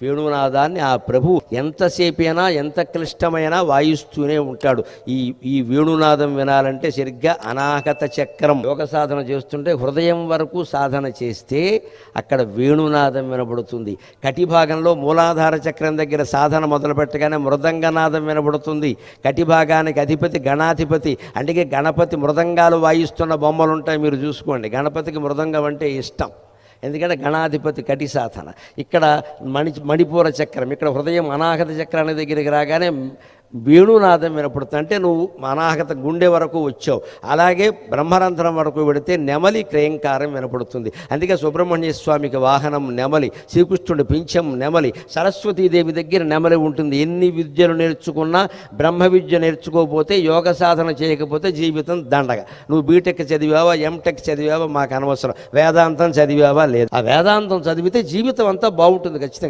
వేణునాదాన్ని ఆ ప్రభు ఎంతసేపైనా ఎంత క్లిష్టమైనా వాయిస్తూనే ఉంటాడు. ఈ వేణునాదం వినాలంటే సరిగ్గా అనాహత చక్రం యోగ సాధన చేస్తుంటే హృదయం వరకు సాధన చేస్తే అక్కడ వేణునాదం వినబడుతుంది. కటిభాగంలో మూలాధార చక్రం దగ్గర సాధన మొదలు పెట్టగానే మృదంగనాదం వినబడుతుంది. కటిభాగానికి అధిపతి గణాధిపతి, అంటే గణపతి మృదంగాలు వాయిస్తున్న బొమ్మలు ఉంటాయి, మీరు చూసుకోండి. గణపతికి మృదంగం అంటే ఇష్టం, ఎందుకంటే గణాధిపతి కటి సాధన. ఇక్కడ మణిపూర చక్రం, ఇక్కడ హృదయం అనాహత చక్రానికి దగ్గరికి రాగానే వేణునాదం వినపడుతుంది. అంటే నువ్వు అనాహత గుండె వరకు వచ్చావు. అలాగే బ్రహ్మరంధ్రం వరకు వెడితే నెమలి క్రయంకారం వినపడుతుంది. అందుకే సుబ్రహ్మణ్య స్వామికి వాహనం నెమలి, శ్రీకృష్ణుడి పింఛం నెమలి, సరస్వతీదేవి దగ్గర నెమలి ఉంటుంది. ఎన్ని విద్యలు నేర్చుకున్నా బ్రహ్మ విద్య నేర్చుకోకపోతే, యోగ సాధన చేయకపోతే జీవితం దండగ. నువ్వు బీటెక్ చదివావా, ఎంటెక్ చదివావా మాకు అనవసరం, వేదాంతం చదివావా లేదు. ఆ వేదాంతం చదివితే జీవితం అంతా బాగుంటుంది ఖచ్చితంగా.